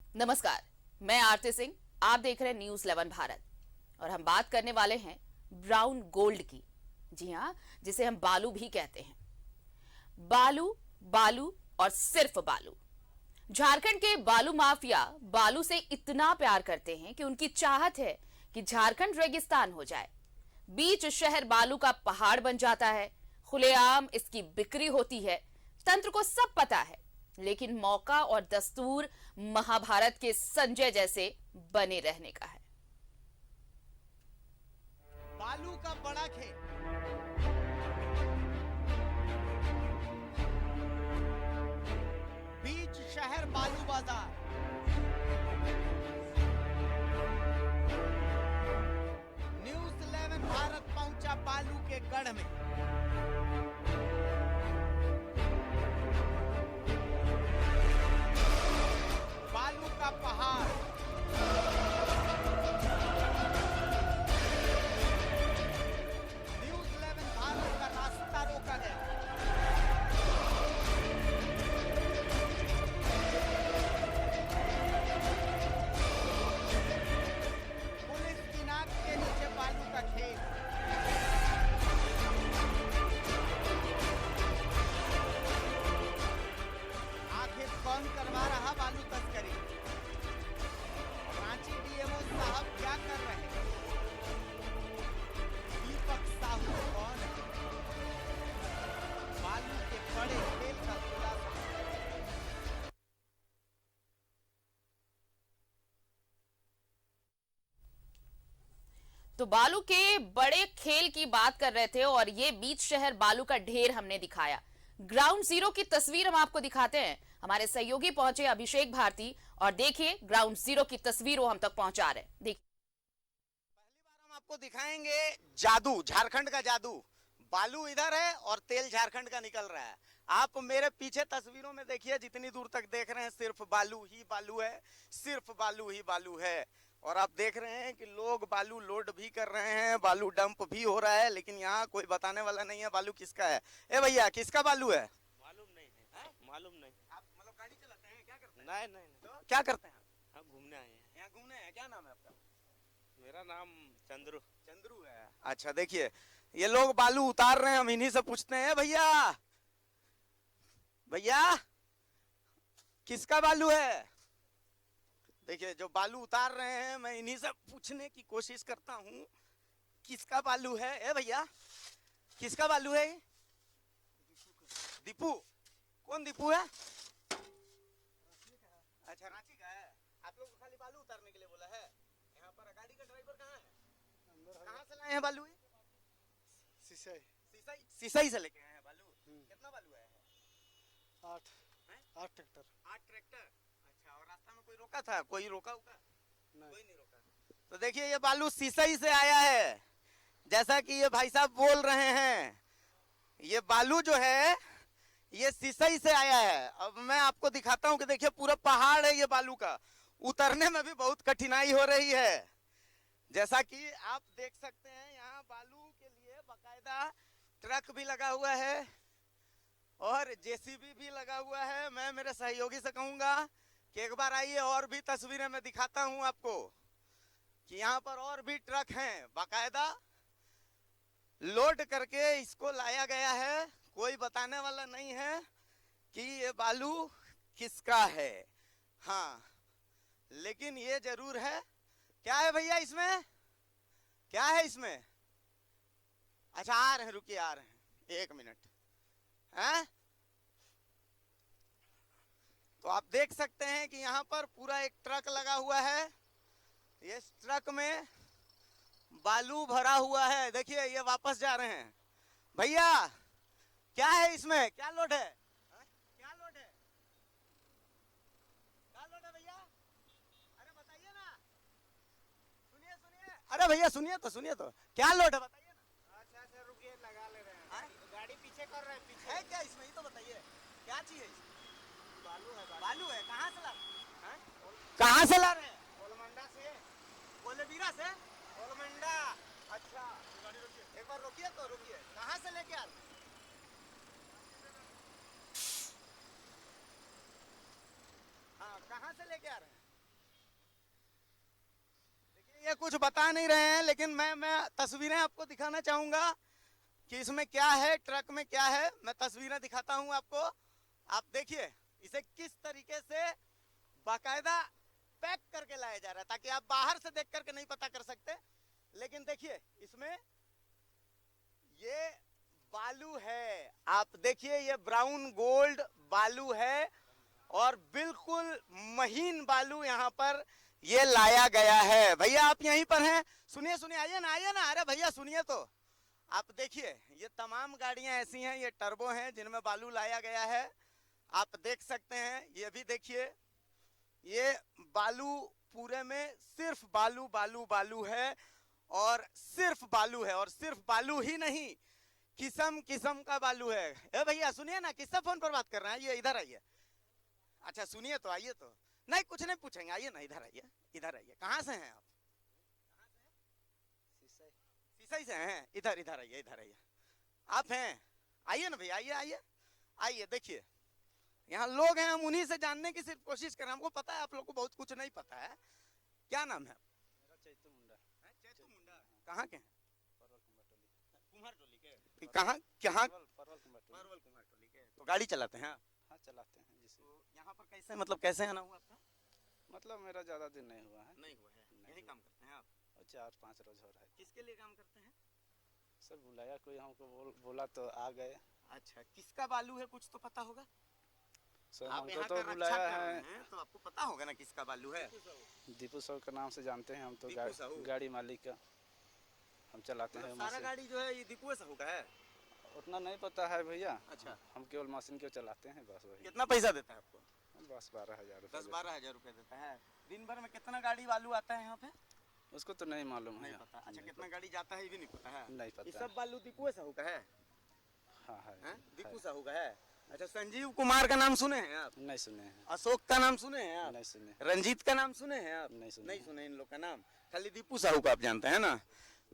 नमस्कार, मैं आरती सिंह। आप देख रहे हैं न्यूज 11 भारत और हम बात करने वाले हैं ब्राउन गोल्ड की। जी हाँ, जिसे हम बालू भी कहते हैं। बालू, बालू और सिर्फ बालू। झारखंड के बालू माफिया बालू से इतना प्यार करते हैं कि उनकी चाहत है कि झारखंड रेगिस्तान हो जाए। बीच शहर बालू का पहाड़ बन जाता है, खुलेआम इसकी बिक्री होती है। तंत्र को सब पता है, लेकिन मौका और दस्तूर महाभारत के संजय जैसे बने रहने का है। बालू का बड़ा खेल, बीच शहर बालू बाजार। न्यूज 11 भारत पहुंचा बालू के गढ़ में। बालू का पहाड़, न्यूज 11 भारत का रास्ता रोका गया। पुलिस की नाक के नीचे बालू का खेल। आखिर कौन करवा रहा बालू तस्करी? रांची डीएमओ साहब क्या कर रहे हैं? दीपक साहू कौन है? बालू के बड़े खेल का खुलासा। तो बालू के बड़े खेल की बात कर रहे थे और ये बीच शहर बालू का ढेर हमने दिखाया। ग्राउंड जीरो की तस्वीर हम आपको दिखाते हैं। हमारे सहयोगी पहुंचे अभिषेक भारती और देखिए ग्राउंड जीरो की तस्वीर वो हम तक पहुंचा रहे हैं। देखिए, पहली बार हम आपको दिखाएंगे जादू, झारखंड का जादू। बालू इधर है और तेल झारखंड का निकल रहा है। आप मेरे पीछे तस्वीरों में देखिए, जितनी दूर तक देख रहे हैं सिर्फ बालू ही बालू है, सिर्फ बालू ही बालू है। और आप देख रहे हैं कि लोग बालू लोड भी कर रहे हैं, बालू डंप भी हो रहा है, लेकिन यहाँ कोई बताने वाला नहीं है बालू किसका है। ए भैया, किसका बालू है? मालूम नहीं है, मालूम नहीं। आप मतलब गाड़ी चलाते हैं, क्या करते हैं? नहीं नहीं नहीं। तो क्या करते हैं? हम घूमने आए हैं। यहाँ घूमने हैं। क्या नाम है आपका? मेरा नाम चंद्रू। चंद्रू है। अच्छा, देखिए ये लोग बालू उतार रहे हैं, हम इन्हीं से पूछते हैं। भैया भैया, किसका बालू है? देखिए जो बालू उतार रहे हैं, मैं इन्हीं से पूछने की कोशिश करता हूँ किसका बालू है। ए भैया, किसका बालू है? दीपू। कौन दीपू है? अच्छा, रांची का है। आप लोग को खाली बालू उतारने के लिए बोला है? यहाँ पर गाड़ी का ड्राइवर कहाँ है? कहाँ से लाए हैं बालू? सिसाई सिसई से लेके आए हैं बालू। कितना बालू आया है? 8 ट्रैक्टर। 8 ट्रैक्टर। अच्छा, और रास्ता में कोई रोका था? कोई रोका होगा? कोई नहीं रोका। तो देखिए ये बालू सिसई से आया है, जैसा कि ये भाई साहब बोल रहे हैं। ये बालू जो है ये सिसई से आया है। अब मैं आपको दिखाता हूँ कि देखिए पूरा पहाड़ है ये बालू का। उतरने में भी बहुत कठिनाई हो रही है। जैसा कि आप देख सकते हैं, यहाँ बालू के लिए बाकायदा ट्रक भी लगा हुआ है और जेसीबी भी लगा हुआ है। मैं मेरे सहयोगी से कहूंगा कि एक बार आइए और भी तस्वीरें मैं दिखाता हूं आपको कि यहाँ पर और भी ट्रक हैं, बाकायदा लोड करके इसको लाया गया है। कोई बताने वाला नहीं है कि ये बालू किसका है। हाँ, लेकिन ये जरूर है। क्या है भैया इसमें? क्या है इसमें? अच्छा, आ रहे हैं, रुकिए, आ रहे हैं, 1 मिनट। हैं? तो आप देख सकते हैं कि यहाँ पर पूरा एक ट्रक लगा हुआ है। इस ट्रक में बालू भरा हुआ है। देखिए ये वापस जा रहे हैं। भैया, क्या है इसमें? क्या लोड है? क्या लोड है? क्या लोड है भैया? अरे बताइए ना। सुनिए सुनिए। अरे भैया सुनिए तो क्या लोड है बताइए ना। अच्छा रुकिए, लगा ले रहे हैं। गाड़ी पीछे कर रहे हैं। पीछे है क्या इसमें? ये तो बताइए क्या चीज है इसमें? बालू है। बालू है। कहाँ से ला रहे हैं? कहाँ से ला रहे हैं? ओलमंडा से। कोलेबीरा से? ओलमंडा। अच्छा, एक बार रुकिए तो रुकिए। कहाँ से लेके आ रहे हैं? हाँ, कहाँ से लेके आ रहे हैं? ये कुछ बता नहीं रहे हैं, लेकिन मैं तस्वीरें आपको दिखाना चाहूंगा कि इसमें क्या है, ट्रक में क्या है। मैं तस्वीरें दिखाता हूं आपको, आप देखिए इसे किस तरीके से बाकायदा पैक करके लाया जा रहा है, ताकि आप बाहर से देख करके नहीं पता कर सकते। लेकिन देखिए इसमें ये बालू है, आप देखिए ये ब्राउन गोल्ड बालू है और बिल्कुल महीन बालू यहाँ पर ये लाया गया है। भैया आप यहीं पर हैं, सुनिए सुनिए, आइए ना, अरे भैया सुनिए तो। आप देखिए ये तमाम गाड़ियां ऐसी हैं, ये टर्बो हैं जिनमें बालू लाया गया है। आप देख सकते हैं, ये भी देखिए, ये बालू पूरे में सिर्फ बालू बालू बालू है, और सिर्फ बालू है, और सिर्फ बालू ही नहीं, किस्म किस्म का बालू है। ए भैया सुनिए ना, किससे फोन पर बात कर रहे हैं, ये इधर आइए। अच्छा सुनिए तो, आइए तो, नहीं कुछ नहीं पूछेंगे, आइए ना, इधर आइए, इधर आइए। कहाँ से हैं आप? सीसई से हैं? इधर इधर आइए, इधर आइए। आप हैं, आइए ना भैया, आइए आइए आइए। देखिए यहाँ लोग हैं, हम उन्हीं से जानने की सिर्फ कोशिश कर रहे हैं। हमको पता है आप लोग को बहुत कुछ नहीं पता है। क्या नाम है? चैतू मुंडा। चैतू मुंडा। कहाँ के हैं? कुम्हार टोली के। कहाँ कहाँ? परवल कुम्हार टोली के। तो गाड़ी चलाते हैं आप? हाँ चलाते हैं जिसे। तो यहाँ पर कैसे, मतलब कैसे आना हुआ आपका? मतलब मेरा ज़्यादा दिन नहीं हुआ है। नहीं हुआ है, यही काम करते हैं आप? और 4-5 रोज हो रहा है। किसके लिए काम करते हैं? सर बुलाया कोई हमको, बोला तो आ गए। अच्छा, किसका बालू है कुछ तो पता होगा? सर आप हमको यहाँ तो का रक्षा बुलाया कर रहे है, हैं, तो आपको पता होगा ना किसका बालू है। दीपू सर के नाम से जानते हैं हम तो। दीपू साहू। गाड़ी मालिक का हम चलाते हैं। सारा गाड़ी जो है ये दीपू साहू का है? उतना नहीं पता है भैया। अच्छा, हम केवल मशीन के चलाते हैं बस, वही। कितना पैसा देता है आपको? बस 12,000 रुपये। 10-12 हजार रुपए देता है। दिन भर में कितना गाड़ी बालू आता है यहाँ पे? उसको तो नहीं मालूम है। नहीं पता। अच्छा, कितना गाड़ी जाता है ये भी नहीं पता है? नहीं ये पता। सब बालू दीपू साहू का है? हाँ है। दीपू साहू का है। अच्छा, संजीव कुमार का नाम सुने हैं आप? नहीं सुने हैं। अशोक का नाम सुने हैं आप? नहीं सुने। रंजीत का नाम सुने हैं आप? नहीं सुने। नहीं सुने इन लोग का नाम, खाली दीपू साहू का आप जानते हैं ना।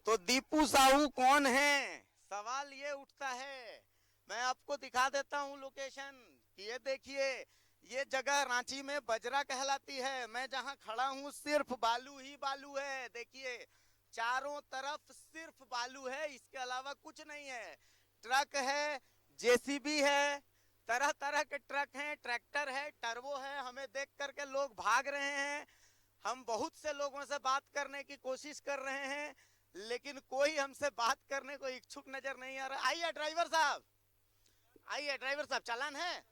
तो दीपू साहू कौन है, सवाल ये उठता है। मैं आपको दिखा देता हूँ लोकेशन। ये देखिए, ये जगह रांची में बजरा कहलाती है। मैं जहाँ खड़ा हूँ सिर्फ बालू ही बालू है। देखिए चारों तरफ सिर्फ बालू है, इसके अलावा कुछ नहीं है। ट्रक है, जेसीबी है, तरह तरह के ट्रक हैं, ट्रैक्टर है, टर्बो है। हमें देख करके लोग भाग रहे हैं। हम बहुत से लोगों से बात करने की कोशिश कर रहे हैं, लेकिन कोई हमसे बात करने को इच्छुक नजर नहीं आ रहा। आइए ड्राइवर साहब, आइए ड्राइवर साहब, चालान है?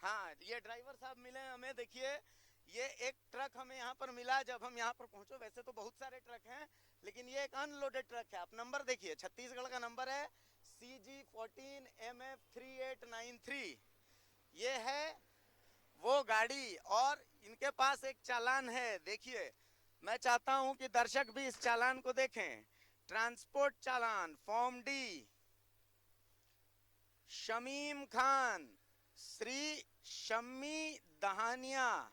हाँ, ये ड्राइवर साहब मिले हमें। देखिए ये एक ट्रक हमें यहाँ पर मिला जब हम यहाँ पर पहुंचे। वैसे तो बहुत सारे ट्रक हैं, लेकिन ये एक अनलोडेड ट्रक है। आप नंबर देखिए, छत्तीसगढ़ का नंबर है CG14MF3893। ये है वो गाड़ी, और इनके पास एक चालान है। देखिए मैं चाहता हूं कि दर्शक भी इस चालान को देखें। ट्रांसपोर्ट चालान फॉर्म डी, शमीम खान, श्री शम्मी दहानिया,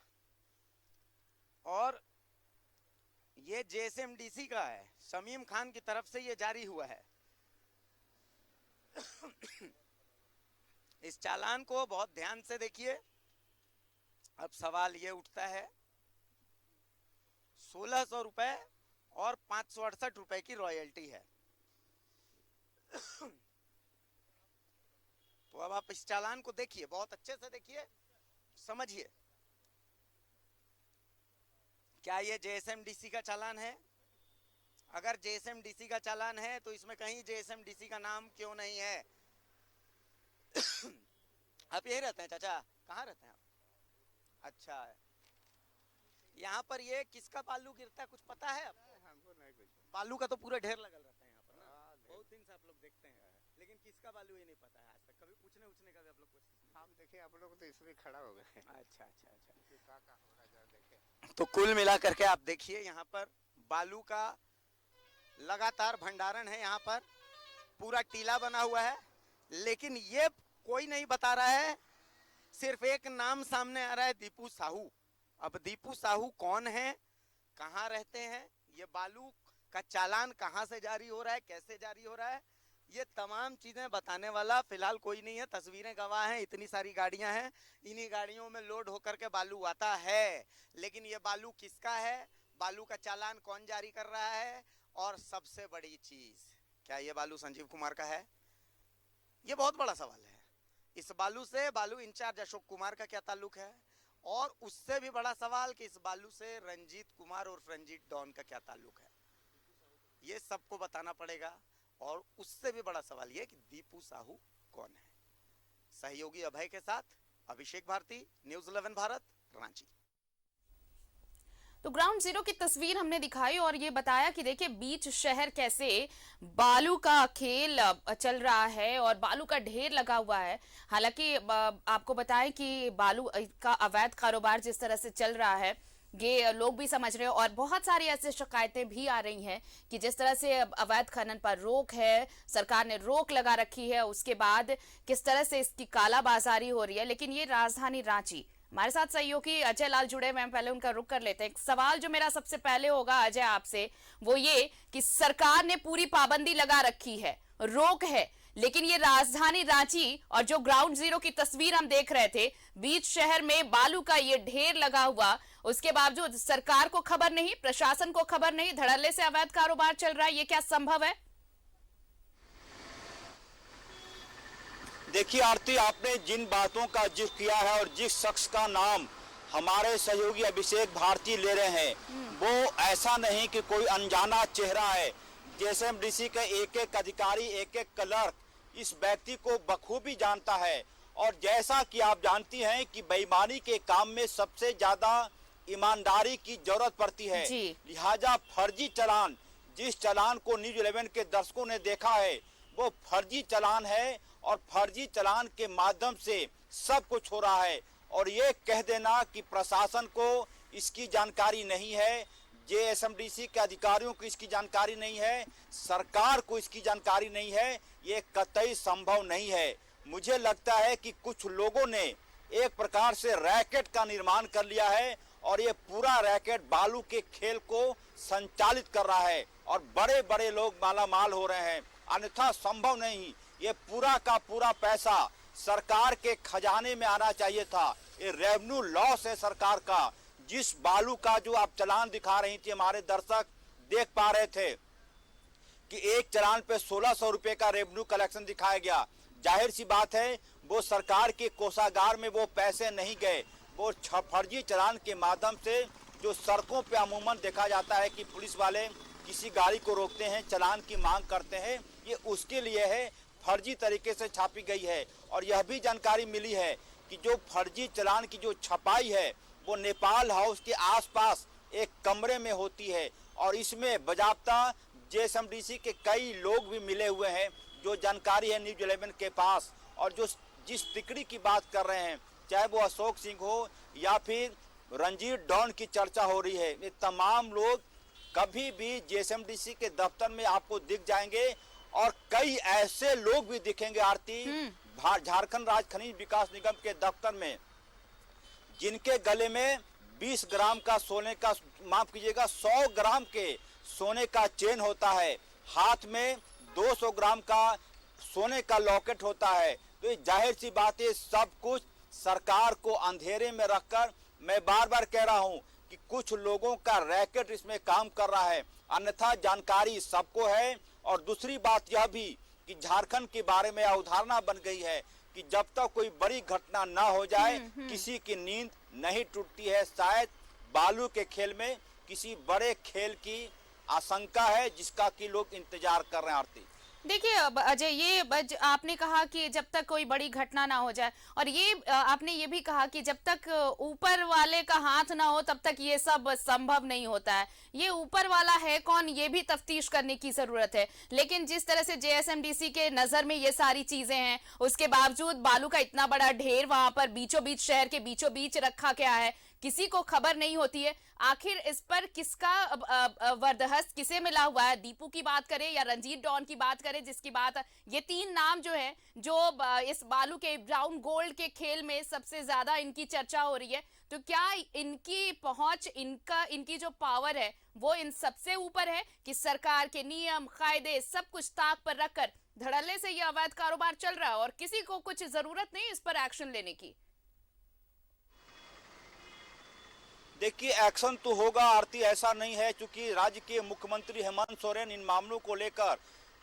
और ये JSMDC का है। शमीम खान की तरफ से ये जारी हुआ है। इस चालान को बहुत ध्यान से देखिए। अब सवाल ये उठता है, 1600 रुपए और 568 रुपए की रॉयल्टी है। तो अब आप इस चालान को देखिए, बहुत अच्छे से देखिए, समझिए। क्या ये JSMDC का चालान है? अगर JSMDC का चालान है तो इसमें कहीं JSMDC का नाम क्यों नहीं है? आप यही रहते हैं चाचा? कहाँ रहते हैं आप? अच्छा, यहाँ पर ये किसका बालू गिरता है कुछ पता है आपको? हमको नहीं कुछ। बालू का तो पूरा ढेर लगल रहता है यहाँ पर ना, बहुत दिन से आप लोग देखते हैं, लेकिन किसका बालू ये नहीं पता है आज तक। कभी पूछने का भी आप लोग कोशिश नहीं? हम देखे आप लोग तो इसमें खड़ा हो गए। अच्छा अच्छा अच्छा। का हो रहा जरा देखे। तो कुल मिला करके आप देखिए, यहाँ पर बालू का लगातार भंडारण है। यहाँ पर पूरा टीला बना हुआ है, लेकिन ये कोई नहीं बता रहा है। सिर्फ एक नाम सामने आ रहा है, दीपू साहू। अब दीपू साहू कौन है, कहाँ रहते हैं, ये बालू का चालान कहाँ से जारी हो रहा है, कैसे जारी हो रहा है, ये तमाम चीजें बताने वाला फिलहाल कोई नहीं है। तस्वीरें गवाह हैं, इतनी सारी गाड़ियां हैं, इन्हीं गाड़ियों में लोड होकर के बालू आता है, लेकिन ये बालू किसका है, बालू का चालान कौन जारी कर रहा है, और सबसे बड़ी चीज, क्या ये बालू संजीव कुमार का है? ये बहुत बड़ा सवाल है। इस बालू से बालू इंचार्ज अशोक कुमार का क्या ताल्लुक है, और उससे भी बड़ा सवाल कि इस बालू से रंजीत कुमार और रंजीत डॉन का क्या ताल्लुक है, ये सबको बताना पड़ेगा। और उससे भी बड़ा सवाल ये कि दीपू साहू कौन है। सहयोगी अभय के साथ अभिषेक भारती, न्यूज़ 11 भारत, रांची। तो ग्राउंड जीरो की तस्वीर हमने दिखाई और ये बताया कि देखिए बीच शहर कैसे बालू का खेल चल रहा है और बालू का ढेर लगा हुआ है। हालांकि आपको बताएं कि बालू का अवैध कारोबार जिस तरह से चल रहा है ये लोग भी समझ रहे हैं और बहुत सारी ऐसी शिकायतें भी आ रही हैं कि जिस तरह से अवैध खनन पर रोक है, सरकार ने रोक लगा रखी है, उसके बाद किस तरह से इसकी कालाबाजारी हो रही है। लेकिन ये राजधानी रांची, हमारे साथ सहयोगी अजय लाल जुड़े हुए हैं, पहले उनका रुख कर लेते हैं। एक सवाल जो मेरा सबसे पहले होगा अजय आपसे वो ये कि सरकार ने पूरी पाबंदी लगा रखी है, रोक है, लेकिन ये राजधानी रांची और जो ग्राउंड जीरो की तस्वीर हम देख रहे थे, बीच शहर में बालू का ये ढेर लगा हुआ, उसके बावजूद सरकार को खबर नहीं, प्रशासन को खबर नहीं, धड़ल्ले से अवैध कारोबार चल रहा है। ये क्या संभव है? देखिए आरती, आपने जिन बातों का जिक्र किया है और जिस शख्स का नाम हमारे सहयोगी अभिषेक भारती ले रहे हैं, वो ऐसा नहीं कि कोई अनजाना चेहरा है। जेएसएमडीसी के एक एक अधिकारी, एक एक क्लर्क इस व्यक्ति को बखूबी जानता है। और जैसा कि आप जानती हैं कि बेईमानी के काम में सबसे ज्यादा ईमानदारी की जरूरत पड़ती है, लिहाजा फर्जी चालान, जिस चालान को न्यूज़ 11 के दर्शकों ने देखा है वो फर्जी चालान है और फर्जी चालान के माध्यम से सब कुछ हो रहा है। और ये कह देना कि प्रशासन को इसकी जानकारी नहीं है, जेएसएमडीसी के अधिकारियों को इसकी जानकारी नहीं है, सरकार को इसकी जानकारी नहीं है, ये कतई संभव नहीं है। मुझे लगता है कि कुछ लोगों ने एक प्रकार से रैकेट का निर्माण कर लिया है और ये पूरा रैकेट बालू के खेल को संचालित कर रहा है और बड़े बड़े लोग मालामाल हो रहे हैं, अन्यथा संभव नहीं। ये पूरा का पूरा पैसा सरकार के खजाने में आना चाहिए था। ये रेवेन्यू लॉस है सरकार का। जिस बालू का जो आप चालान दिखा रही थी, हमारे दर्शक देख पा रहे थे कि एक चालान पे 1600 रुपए का रेवेन्यू कलेक्शन दिखाया गया। जाहिर सी बात है वो सरकार के कोषागार में वो पैसे नहीं गए, वो फर्जी चालान के माध्यम से जो सड़कों पे अमूमन देखा जाता है कि पुलिस वाले किसी गाड़ी को रोकते हैं, चालान की मांग करते हैं, ये उसके लिए है, फर्जी तरीके से छापी गई है। और यह भी जानकारी मिली है कि जो फर्जी चालान की जो छपाई है वो नेपाल हाउस के आसपास एक कमरे में होती है और इसमें बाजाब्ता जेएसएमडीसी के कई लोग भी मिले हुए हैं, जो जानकारी है न्यूज़ 11 के पास। और जो जिस तिकड़ी की बात कर रहे हैं, चाहे वो अशोक सिंह हो या फिर रंजीत डॉन की चर्चा हो रही है, ये तमाम लोग कभी भी जेएसएमडीसी के दफ्तर में आपको दिख जाएंगे। और कई ऐसे लोग भी दिखेंगे आरती झारखंड राज्य खनिज विकास निगम के दफ्तर में, जिनके गले में 20 ग्राम का सोने का, माफ कीजिएगा 100 ग्राम के सोने का चेन होता है, हाथ में 200 ग्राम का सोने का लॉकेट होता है। तो ये जाहिर सी बात है, सब कुछ सरकार को अंधेरे में रखकर, मैं बार बार कह रहा हूं कि कुछ लोगों का रैकेट इसमें काम कर रहा है, अन्यथा जानकारी सबको है। और दूसरी बात यह भी कि झारखंड के बारे में अवधारणा बन गई है कि जब तक कोई बड़ी घटना ना हो जाए किसी की नींद नहीं टूटती है। शायद बालू के खेल में किसी बड़े खेल की आशंका है जिसका कि लोग इंतजार कर रहे हैं आरती। देखिए अजय, ये आपने कहा कि जब तक कोई बड़ी घटना ना हो जाए, और ये आपने ये भी कहा कि जब तक ऊपर वाले का हाथ ना हो तब तक ये सब संभव नहीं होता है। ये ऊपर वाला है कौन, ये भी तफ्तीश करने की जरूरत है। लेकिन जिस तरह से जेएसएमडीसी के नजर में ये सारी चीजें हैं, उसके बावजूद बालू का इतना बड़ा ढेर वहां पर बीचों बीच, शहर के बीचों बीच रखा गया है, किसी को खबर नहीं होती है। आखिर इस पर किसका वर्दहस्त किसे मिला हुआ है? दीपू की बात करें या रंजीत डॉन की बात करें, जिसकी बात, ये तीन नाम जो है जो इस बालू के ब्राउन गोल्ड के खेल में सबसे ज्यादा इनकी चर्चा हो रही है, तो क्या इनकी पहुंच, इनकी जो पावर है वो इन सबसे ऊपर है कि सरकार के नियम कायदे सब कुछ ताक पर रखकर धड़ल्ले से ये अवैध कारोबार चल रहा है और किसी को कुछ जरूरत नहीं इस पर एक्शन लेने की? देखिए एक्शन तो होगा आरती, ऐसा नहीं है, क्योंकि राज्य के मुख्यमंत्री हेमंत सोरेन इन मामलों को लेकर,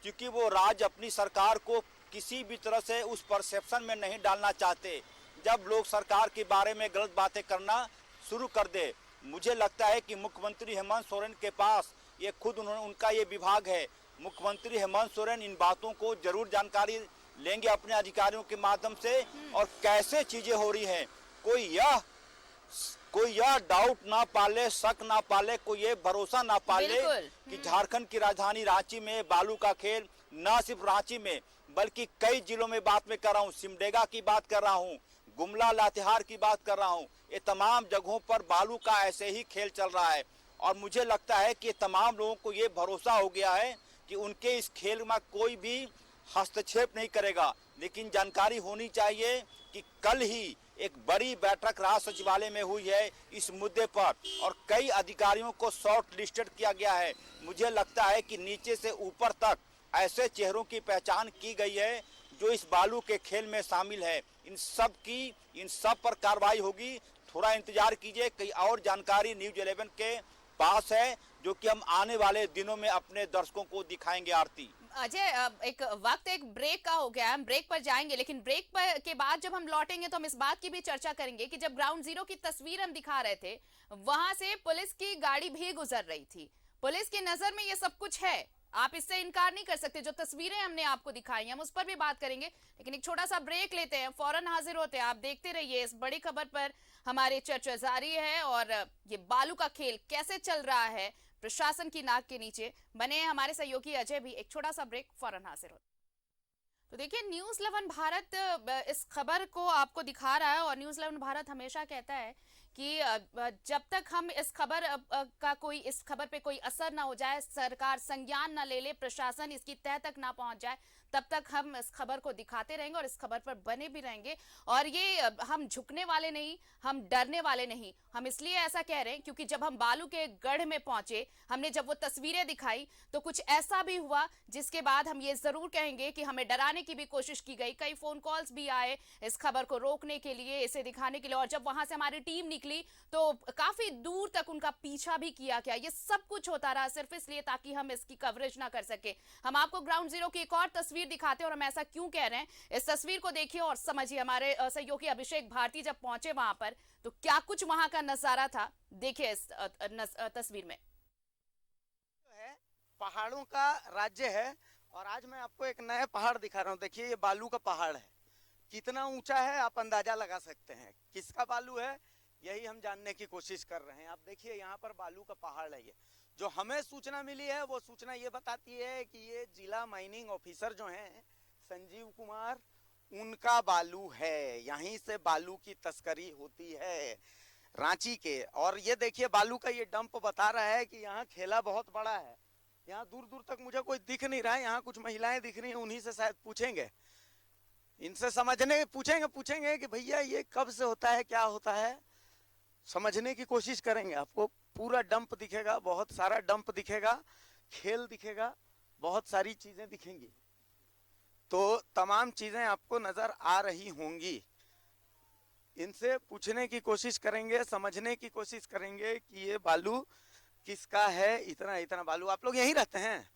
क्योंकि वो राज्य अपनी सरकार को किसी भी तरह से उस परसेप्शन में नहीं डालना चाहते जब लोग सरकार के बारे में गलत बातें करना शुरू कर दे। मुझे लगता है कि मुख्यमंत्री हेमंत सोरेन के पास ये खुद उनका ये विभाग है। मुख्यमंत्री हेमंत सोरेन इन बातों को जरूर जानकारी लेंगे अपने अधिकारियों के माध्यम से, और कैसे चीजें हो रही हैं कोई यह डाउट ना पाले, शक ना पाले, कोई ये भरोसा ना पाले कि झारखंड की राजधानी रांची में बालू का खेल, न सिर्फ रांची में बल्कि कई जिलों में बात मैं कर रहा हूँ, सिमडेगा की बात कर रहा हूँ, गुमला लातेहार की बात कर रहा हूँ, ये तमाम जगहों पर बालू का ऐसे ही खेल चल रहा है। और मुझे लगता है कि तमाम लोगों को ये भरोसा हो गया है कि उनके इस खेल में कोई भी हस्तक्षेप नहीं करेगा। लेकिन जानकारी होनी चाहिए कि कल ही एक बड़ी बैठक राज्य सचिवालय में हुई है इस मुद्दे पर, और कई अधिकारियों को शॉर्ट लिस्टेड किया गया है। मुझे लगता है कि नीचे से ऊपर तक ऐसे चेहरों की पहचान की गई है जो इस बालू के खेल में शामिल है। इन सब पर कार्रवाई होगी। थोड़ा इंतजार कीजिए, कई और जानकारी न्यूज 11 के पास है जो कि हम आने वाले दिनों में अपने दर्शकों को दिखाएंगे। आरती, अजय, एक ब्रेक का हो गया है, हम ब्रेक पर जाएंगे, लेकिन ब्रेक पर के बाद जब हम लौटेंगे तो हम इस बात की भी चर्चा करेंगे कि जब ग्राउंड जीरो की तस्वीर हम दिखा रहे थे, वहां से पुलिस की गाड़ी भी गुजर रही थी। पुलिस की नजर में ये सब कुछ है, आप इससे इनकार नहीं कर सकते। जो तस्वीरें हमने आपको दिखाई हम उस पर भी बात करेंगे, लेकिन एक छोटा सा ब्रेक लेते हैं, फौरन हाजिर होते हैं। आप देखते रहिए, इस बड़ी खबर पर हमारी चर्चा जारी है। और ये बालू का खेल कैसे चल रहा है प्रशासन की नाक के नीचे, बने हैं हमारे सहयोगी अजय भी। एक छोटा सा ब्रेक, फौरन हाजिर होते। तो देखिए, न्यूज़ 11 भारत इस खबर को आपको दिखा रहा है, और न्यूज़ 11 भारत हमेशा कहता है कि जब तक हम इस खबर पे कोई असर ना हो जाए, सरकार संज्ञान ना ले ले, प्रशासन इसकी तह तक ना पहुंच जाए, तब तक हम इस खबर को दिखाते रहेंगे और इस खबर पर बने भी रहेंगे। और ये हम झुकने वाले नहीं, हम डरने वाले नहीं। हम इसलिए ऐसा कह रहे हैं क्योंकि जब हम बालू के गढ़ में पहुंचे, हमने जब वो तस्वीरें दिखाई तो कुछ ऐसा भी हुआ जिसके बाद हम ये जरूर कहेंगे कि हमें डराने की भी कोशिश की गई। कई फोन कॉल्स भी आए इस खबर को रोकने के लिए, इसे दिखाने के लिए, और जब वहां से हमारी टीम निकली तो काफी दूर तक उनका पीछा भी किया गया। ये सब कुछ होता रहा सिर्फ इसलिए ताकि हम इसकी कवरेज ना कर सके। हम आपको ग्राउंड जीरो की एक और तस्वीर दिखाते हैं, और हम ऐसा क्यों कह रहे हैं, इस तस्वीर को देखिए और समझिए। हमारे सहयोगी अभिषेक भारती जब पहुंचे वहां पर तो क्या कुछ वहां का नजारा था, देखिए इस तस्वीर में। पहाड़ों का राज्य है, और आज मैं आपको एक नया पहाड़ दिखा रहा हूँ। देखिए, ये बालू का पहाड़ है, कितना ऊंचा है आप अंदाजा लगा सकते हैं। किसका बालू है, यही हम जानने की कोशिश कर रहे हैं। आप देखिए, यहाँ पर बालू का पहाड़ है। ये जो हमें सूचना मिली है वो सूचना ये बताती है कि ये जिला माइनिंग ऑफिसर जो हैं संजीव कुमार, उनका बालू है। यहीं से बालू की तस्करी होती है रांची के। और ये देखिए, बालू का ये डंप बता रहा है कि यहाँ खेला बहुत बड़ा है। यहाँ दूर दूर तक मुझे कोई दिख नहीं रहा है। यहाँ कुछ महिलाएं दिख रही हैं, उन्हीं से शायद पूछेंगे, इनसे पूछेंगे कि भैया ये कब से होता है, क्या होता है, समझने की कोशिश करेंगे। आपको पूरा डंप दिखेगा, बहुत सारा डंप दिखेगा, खेल दिखेगा, बहुत सारी चीजें दिखेंगी। तो तमाम चीजें आपको नजर आ रही होंगी। इनसे पूछने की कोशिश करेंगे, समझने की कोशिश करेंगे कि ये बालू किसका है। इतना बालू। आप लोग यहीं रहते हैं?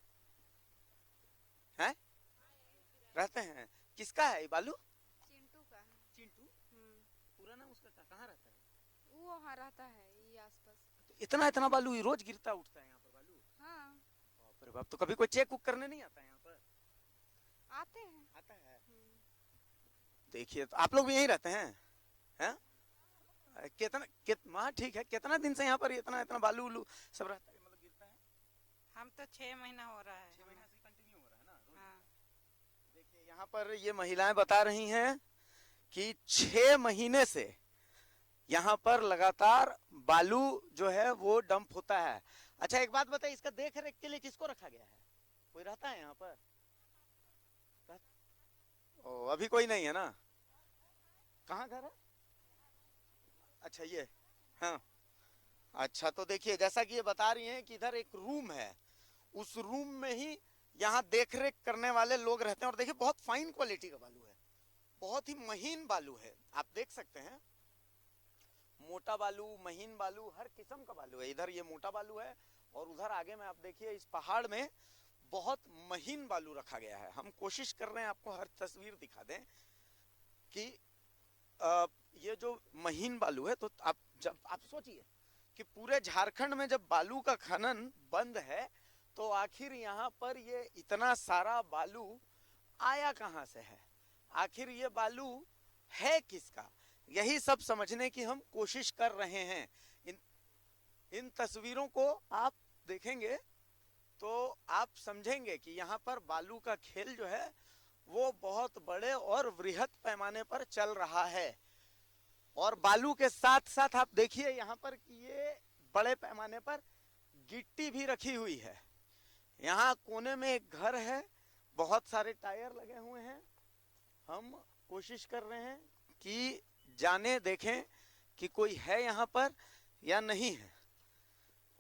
रहते हैं। किसका है ये बालू? चिंटू का है। चिंटू? पूरा नाम उसका कहाँ रहता है? वो वहाँ रहता है ये आसपास। तो इतना बालू ही रोज गिरता उठता है यहाँ पर बालू? हाँ। बाप रे बाप। तो कभी कोई चेक करने नहीं आता यहाँ पर? आते हैं। आता है। देखिए, तो आप लोग भी यहीं रहते हैं? हैं? कितना ठीक है। कितना दिन से यहाँ पर इतना बालू उलू सब रहता है, मतलब गिरता है? हम तो 6 महीना हो रहा है। 6 महीना से कंटिन्यू हो रहा है ना रोज? हाँ। देखिए, यहाँ पर ये महिलाएं बता रही हैं कि 6 महीने से यहाँ पर लगातार बालू जो है वो डंप होता है। अच्छा, एक बात बताइए, इसका देख रेख के लिए किसको रखा गया है? कोई रहता है यहाँ पर? ओ, अभी कोई नहीं है ना? कहाँ घर है? अच्छा, ये हाँ। अच्छा, तो देखिए, जैसा कि ये बता रही हैं कि इधर एक रूम है, उस रूम में ही यहाँ देखरेख करने वाले लोग रहते हैं। और देखिए, बहुत फाइन क्वालिटी का बालू है, बहुत ही महीन बालू है। आप देख सकते हैं, मोटा बालू, महीन बालू, हर किस्म का बालू है। इधर ये मोटा बालू है और उधर आगे में आप देखिए इस पहाड़ में बहुत महीन बालू रखा गया है। हम कोशिश कर रहे हैं आपको हर तस्वीर दिखा दें कि ये जो महीन बालू है, तो आप सोचिए कि पूरे झारखंड में जब बालू का खनन बंद है तो आखिर यहाँ पर ये इतना सारा बालू आया कहाँ से है, आखिर ये बालू है किसका, यही सब समझने की हम कोशिश कर रहे हैं। इन तस्वीरों को आप देखेंगे तो आप समझेंगे कि यहाँ पर बालू का खेल जो है वो बहुत बड़े और वृहद पैमाने पर चल रहा है। और बालू के साथ साथ आप देखिए यहाँ पर कि ये बड़े पैमाने पर गिट्टी भी रखी हुई है। यहाँ कोने में एक घर है, बहुत सारे टायर लगे हुए हैं। हम कोशिश कर रहे हैं कि जाने देखें कि कोई है यहाँ पर या नहीं है।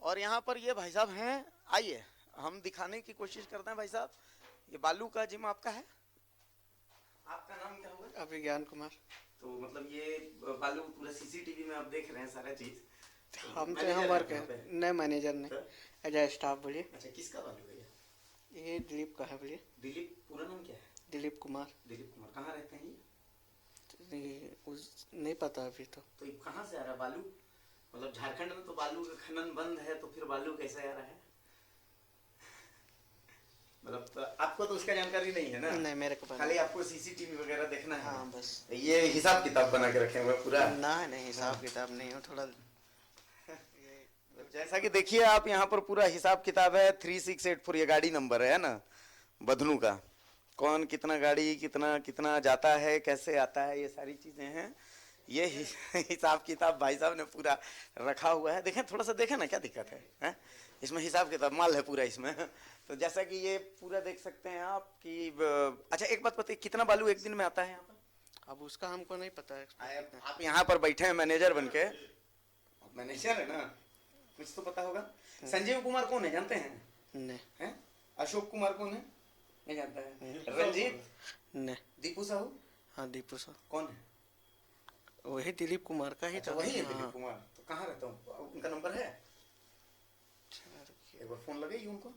और यहाँ पर ये भाई साहब हैं, आइए हम दिखाने की कोशिश करते हैं। भाई साहब, ये बालू का जिम आपका है? आपका नाम क्या होगा? अभिज्ञान कुमार। तो मतलब ये बालू पूरा सीसीटीवी में आप देख रहे हैं सारा चीज? हम तो यहाँ वर्क है, नए मैनेजर ने एज ए स्टाफ। बोलिए। अच्छा, किसका बालू है ये दिलीप का है। बोलिए। दिलीप, पूरा नाम क्या है? दिलीप कुमार। दिलीप कुमार। कहाँ रहते हैं ये नहीं पता अभी तो ये कहाँ से आ रहा है बालू? मतलब झारखंड में तो बालू का खनन बंद है, तो फिर बालू कैसे आ रहा है? मतलब तो आपको तो उसका जानकारी नहीं है ना? नहीं, मेरे को पता खाली आपको सीसीटीवी वगैरह देखना है। हाँ बस। ये हिसाब किताब बना के रखे हुए पूरा? नहीं, हिसाब किताब नहीं हो थोड़ा। जैसा कि देखिए आप, यहाँ पर पूरा हिसाब किताब है। 3684 ये गाड़ी नंबर है ना बधनू का। कौन कितना गाड़ी कितना कितना जाता है, कैसे आता है, ये सारी चीजें हैं। ये हिसाब किताब भाई साहब ने पूरा रखा हुआ है। देखें, थोड़ा सा देखें ना, क्या दिक्कत है? इसमें हिसाब किताब माल है पूरा इसमें। तो जैसा कि ये पूरा देख सकते हैं आप कि अच्छा एक बात बताइए, कितना बालू एक दिन में आता है यहाँ पर? अब उसका हमको नहीं पता है। आप यहाँ पर बैठे हैं मैनेजर बन के, मैनेजर है ना, कुछ तो पता होगा। संजीव कुमार कौन है जानते हैं? नहीं। हैं? अशोक कुमार कौन है? नहीं जानता है। रंजीत? नहीं। दीपू साहू? हाँ, दीपू साहब कौन है? वही दिलीप कुमार का ही अच्छा, था। वही है हाँ। दिलीप कुमार। तो कहाँ रहता हूँ? उनका नंबर है? एक बार फोन लगाइए उनको,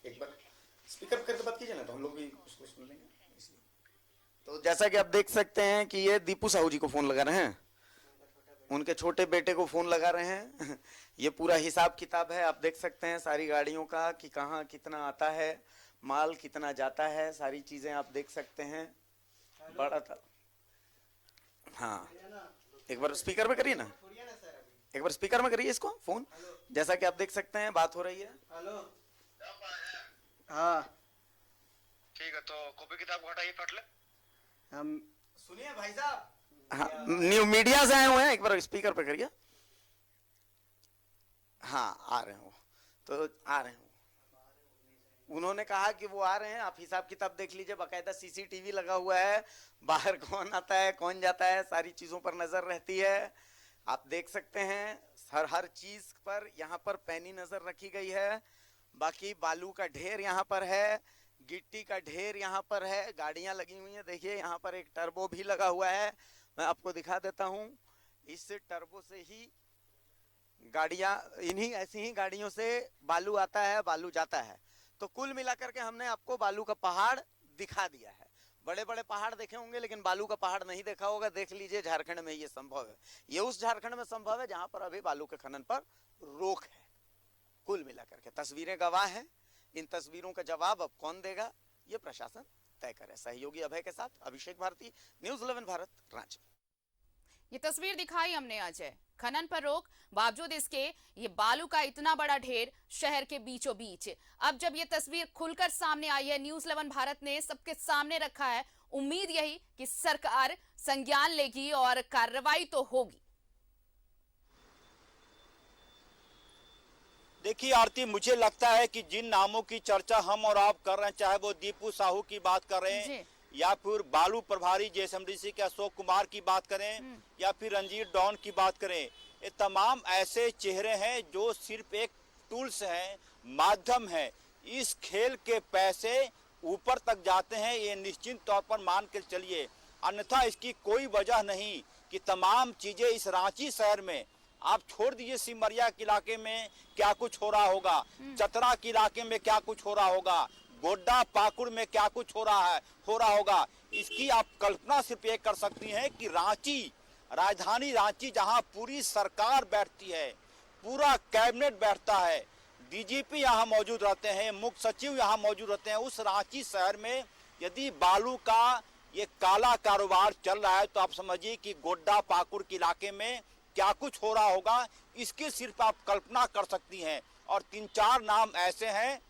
एक बार स्पीकर करके बात कीजिए ना, तो हम लोग भी उसको सुन लेंगे। तो जैसा कि आप देख सकते हैं कि ये दीपू साहू जी को फोन लगा रहे हैं, उनके छोटे बेटे को फोन लगा रहे हैं। ये पूरा हिसाब किताब है, आप देख सकते हैं सारी गाड़ियों का कि कहाँ कितना आता है, माल कितना जाता है, सारी चीजें आप देख सकते हैं। बड़ा था। हाँ, एक बार स्पीकर में करिए ना, एक बार स्पीकर में करिए इसको फोन। जैसा कि आप देख सकते हैं बात हो रही है। हेलो। हाँ ठीक है, तो कॉपी किताब को हटाइए, पढ़ ले। हम सुनिए भाई साहब, हाँ, न्यू मीडिया से आए हुए हैं, एक बार स्पीकर पे करिए। हाँ, आ रहे हो तो आ रहे हो। उन्होंने कहा कि वो आ रहे हैं, आप हिसाब किताब देख लीजिए, बाकायदा सीसीटीवी लगा हुआ है, बाहर कौन आता है कौन जाता है, सारी चीजों पर नजर रहती है। आप देख सकते हैं हर चीज पर यहाँ पर पैनी नजर रखी गई है। बाकी बालू का ढेर यहाँ पर है, गिट्टी का ढेर यहाँ पर है, गाड़ियां लगी हुई हैं। देखिए यहाँ पर एक टर्बो भी लगा हुआ है, मैं आपको दिखा देता हूँ। इस टर्बो से ही गाड़ियां, इन्हीं ऐसी ही गाड़ियों से बालू आता है, बालू जाता है। तो कुल मिलाकर के हमने आपको बालू का पहाड़ दिखा दिया है। बड़े बड़े पहाड़ देखे होंगे लेकिन बालू का पहाड़ नहीं देखा होगा। देख लीजिए, झारखंड में ये संभव है। ये उस झारखंड में संभव है जहां पर अभी बालू के खनन पर रोक है। कुल मिलाकर के तस्वीरें गवाह हैं। इन तस्वीरों का जवाब अब कौन देगा, ये प्रशासन तय करे। सहयोगी अभय के साथ अभिषेक भारती, न्यूज़ 11 भारत, रांची। ये तस्वीर दिखाई हमने अजय। खनन पर रोक, बावजूद इसके ये बालू का इतना बड़ा ढेर शहर के बीचों बीच। अब जब ये तस्वीर खुलकर सामने आई है, न्यूज़ 11 भारत ने सबके सामने रखा है। उम्मीद यही कि सरकार संज्ञान लेगी और कार्रवाई तो होगी। देखिए आरती, मुझे लगता है कि जिन नामों की चर्चा हम और आप कर रहे हैं, चाहे वो दीपू साहू की बात कर रहे हैं या फिर बालू प्रभारी जेएसएमडीसी के अशोक कुमार की बात करें या फिर रंजीत डॉन की बात करें, ये तमाम ऐसे चेहरे हैं जो सिर्फ एक टूल्स हैं, माध्यम है। इस खेल के पैसे ऊपर तक जाते हैं, ये निश्चित तौर पर मान के चलिए। अन्यथा इसकी कोई वजह नहीं कि तमाम चीजें इस रांची शहर में, आप छोड़ दीजिए सिमरिया के इलाके में क्या कुछ हो रहा होगा, चतरा के इलाके में क्या कुछ हो रहा होगा, गोड्डा पाकुड़ में क्या कुछ हो रहा होगा, इसकी आप कल्पना सिर्फ ये कर सकती हैं कि रांची, राजधानी रांची, जहां पूरी सरकार बैठती है, पूरा कैबिनेट बैठता है, डीजीपी यहाँ मौजूद रहते हैं, मुख्य सचिव यहाँ मौजूद रहते हैं, उस रांची शहर में यदि बालू का ये काला कारोबार चल रहा है तो आप समझिए कि गोड्डा पाकुड़ के इलाके में क्या कुछ हो रहा होगा, इसकी सिर्फ आप कल्पना कर सकती हैं। और 3-4 नाम ऐसे हैं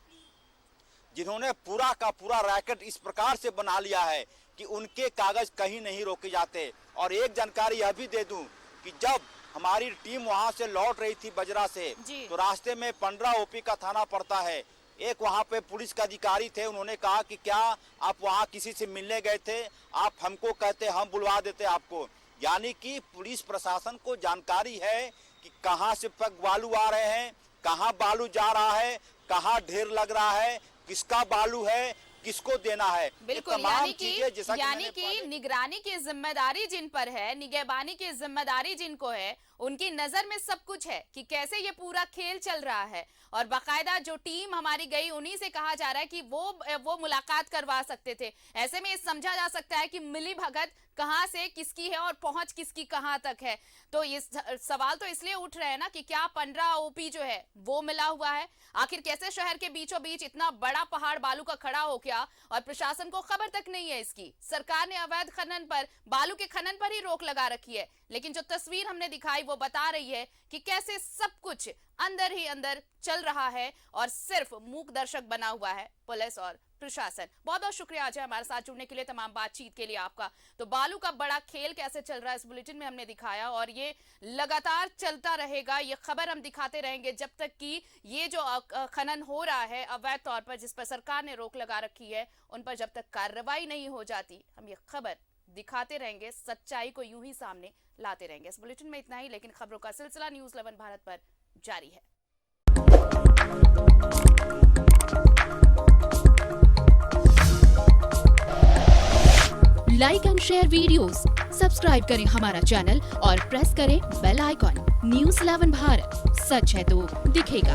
जिन्होंने पूरा का पूरा रैकेट इस प्रकार से बना लिया है कि उनके कागज कहीं नहीं रोके जाते। और एक जानकारी यह भी दे दूं कि जब हमारी टीम वहां से लौट रही थी बजरा से, तो रास्ते में 15 ओपी का थाना पड़ता है, एक वहां पे पुलिस के अधिकारी थे, उन्होंने कहा कि क्या आप वहां किसी से मिलने गए थे, आप हमको कहते हम बुलवा देते आपको। यानी कि पुलिस प्रशासन को जानकारी है कि कहां से बालू आ रहे हैं, कहां बालू जा रहा है, कहां ढेर लग रहा है, किसका बालू है, किसको देना है। बिल्कुल, यानी कि निगरानी की जिम्मेदारी जिन पर है, निगहबानी की जिम्मेदारी जिनको है, उनकी नजर में सब कुछ है कि कैसे ये पूरा खेल चल रहा है। और बाकायदा जो टीम हमारी गई, उन्हीं से कहा जा रहा है कि वो मुलाकात करवा सकते थे। ऐसे में समझा जा सकता है कि मिली भगत कहां से किसकी है और पहुंच किसकी कहां तक है। तो ये सवाल तो इसलिए उठ रहे हैं ना कि क्या 15 ओपी जो है वो मिला हुआ है, आखिर कैसे शहर के बीचों बीच इतना बड़ा पहाड़ बालू का खड़ा हो गया और प्रशासन को खबर तक नहीं है इसकी। सरकार ने अवैध खनन पर, बालू के खनन पर ही रोक लगा रखी है, लेकिन जो तस्वीर हमने दिखाई वो बता रही है कि कैसे सब कुछ अंदर ही अंदर चल रहा है और सिर्फ मूक दर्शक बना हुआ है पुलिस और प्रशासन। बहुत बहुत शुक्रिया अजय हमारे साथ जुड़ने के लिए, तमाम बातचीत के लिए आपका। तो बालू का बड़ा खेल कैसे चल रहा है इस बुलेटिन में हमने दिखाया और ये लगातार चलता रहेगा, ये खबर हम दिखाते रहेंगे जब तक कि ये जो खनन हो रहा है अवैध तौर पर, जिस पर सरकार ने रोक लगा रखी है, उन पर जब तक कार्रवाई नहीं हो जाती, हम ये खबर दिखाते रहेंगे, सच्चाई को यूं ही सामने लाते रहेंगे। इस बुलेटिन में इतना ही, लेकिन खबरों का सिलसिला न्यूज़ 11 भारत पर जारी है। Like and share videos, subscribe करें हमारा चैनल और प्रेस करें बेल आइकॉन। न्यूज़ 11 भारत, सच है तो दिखेगा।